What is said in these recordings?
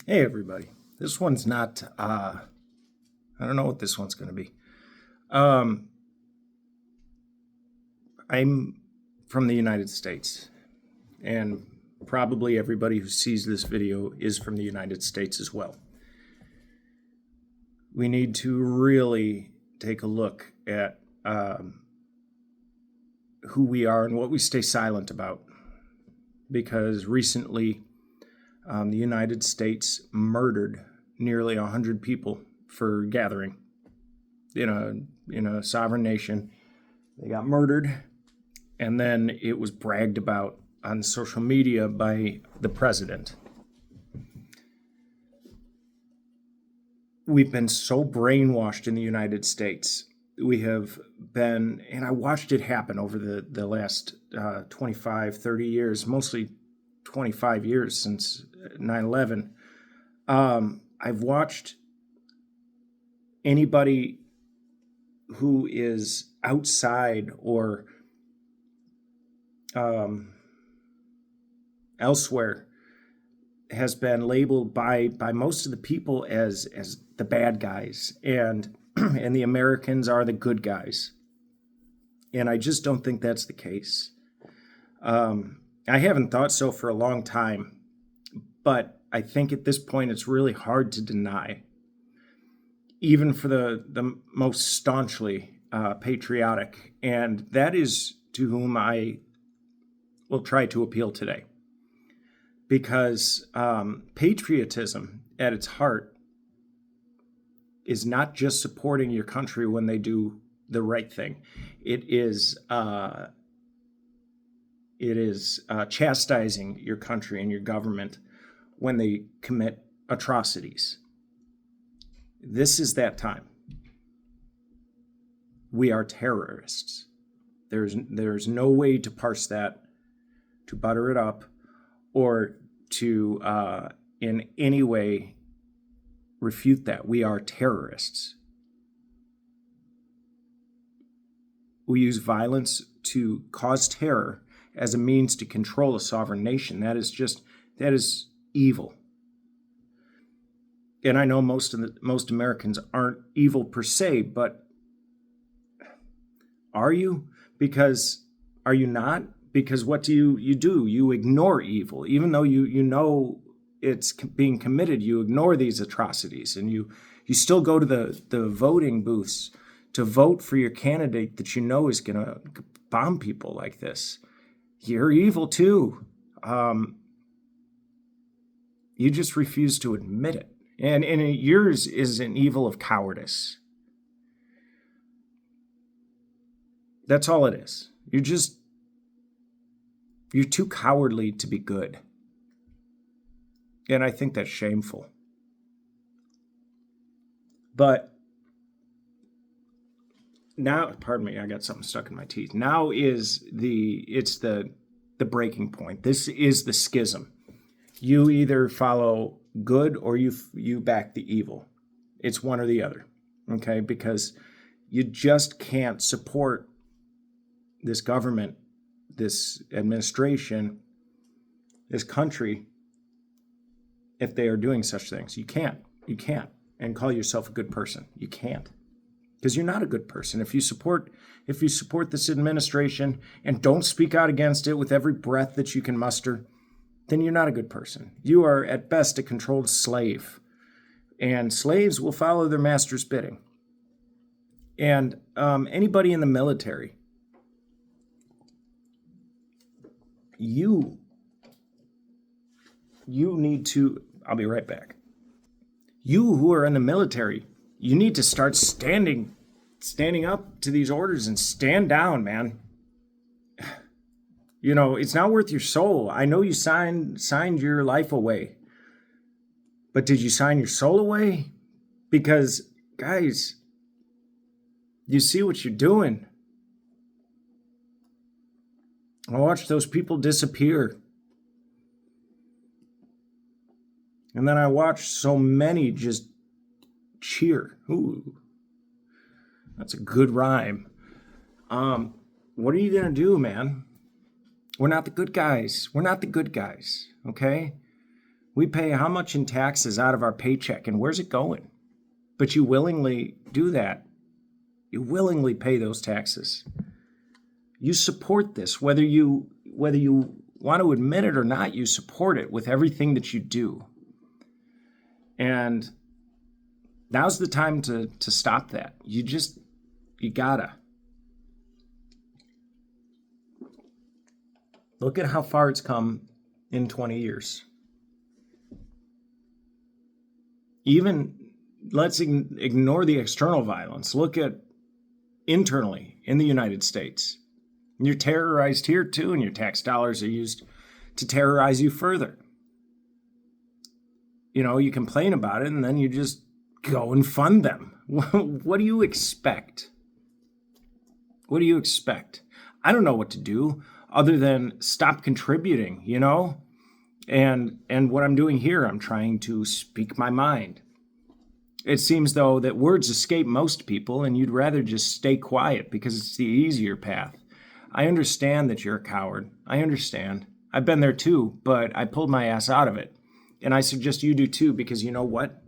Hey everybody. This one's not I don't know what this one's going to be. Um I'm from the United States, and probably everybody who sees this video is from the United States as well. We need to really take a look at who we are and what we stay silent about, because recently the United States murdered nearly 100 people for gathering in a sovereign nation. They got murdered, and then it was bragged about on social media by the president. We've been so brainwashed in the United States. We have been, and I watched it happen over the last 25, 30 years, mostly 25 years since 9/11. I've watched anybody who is outside or elsewhere has been labeled by most of the people as the bad guys, and and the Americans are the good guys. And I just don't think that's the case. I haven't thought so for a long time, but I think at this point it's really hard to deny, even for the most staunchly patriotic, and that is to whom I will try to appeal today. Because patriotism at its heart is not just supporting your country when they do the right thing. It is chastising your country and your government when they commit atrocities. This is that time. We are terrorists. There's no way to parse that, to butter it up, or to in any way refute that. We are terrorists. We use violence to cause terror as a means to control a sovereign nation. That is evil. And I know most Americans aren't evil per se, but are you? Are you not? Because what do? You ignore evil. Even though you know it's being committed, you ignore these atrocities, and you still go to the voting booths to vote for your candidate that you know is going to bomb people like this. You're evil too. You just refuse to admit it. And yours is an evil of cowardice. That's all it is. You're too cowardly to be good. And I think that's shameful. But now, pardon me, I got something stuck in my teeth. Now is the breaking point. This is the schism. You either follow good or you back the evil. It's one or the other. Okay? Because you just can't support this government, this administration, this country, if they are doing such things. You can't. And call yourself a good person. You can't. Because you're not a good person. If you support this administration and don't speak out against it with every breath that you can muster, then you're not a good person. You are at best a controlled slave. And slaves will follow their master's bidding. And anybody in the military, you need to, I'll be right back. You who are in the military, you need to start standing up to these orders and stand down, man. You know, it's not worth your soul. I know you signed your life away. But did you sign your soul away? Because, guys, you see what you're doing. I watched those people disappear. And then I watched so many just cheer. Ooh, that's a good rhyme. What are you going to do, man? We're not the good guys. We're not the good guys, okay? We pay how much in taxes out of our paycheck, and where's it going? But you willingly do that. You willingly pay those taxes. You support this, whether you want to admit it or not, you support it with everything that you do. And now's the time to stop that. You gotta. Look at how far it's come in 20 years. Even, let's ignore the external violence. Look at internally in the United States. You're terrorized here too, and your tax dollars are used to terrorize you further. You complain about it, and then you just go and fund them. What do you expect? What do you expect? I don't know what to do other than stop contributing, And what I'm doing here, I'm trying to speak my mind. It seems, though, that words escape most people, and you'd rather just stay quiet because it's the easier path. I understand that you're a coward. I understand. I've been there too, but I pulled my ass out of it. And I suggest you do too, because you know what?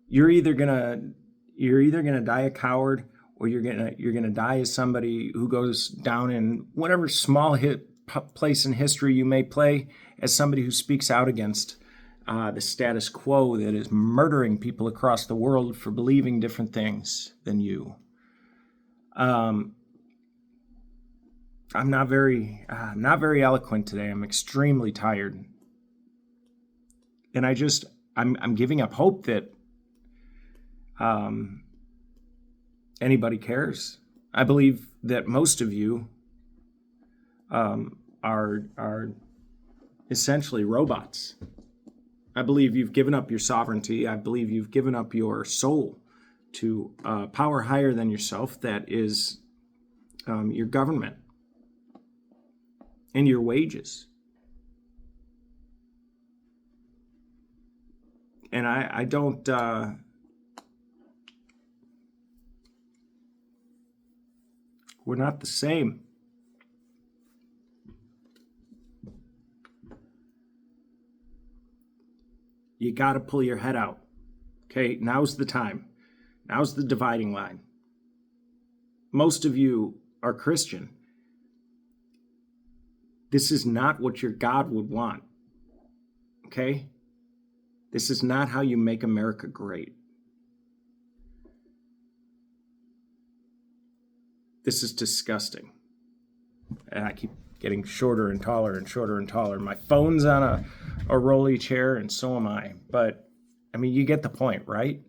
You're either gonna die a coward, or you're gonna die as somebody who goes down in whatever small place in history you may play, as somebody who speaks out against the status quo that is murdering people across the world for believing different things than you. I'm not very eloquent today. I'm extremely tired, and I'm giving up hope that anybody cares. I believe that most of you are essentially robots. I believe you've given up your sovereignty. I believe you've given up your soul to a power higher than yourself, that is your government and your wages. And I don't... we're not the same. You got to pull your head out. Okay, now's the time. Now's the dividing line. Most of you are Christian. This is not what your God would want. Okay? This is not how you make America great. This is disgusting. And I keep getting shorter and taller and shorter and taller. My phone's on a rolly chair, and so am I. But, I mean, you get the point, right?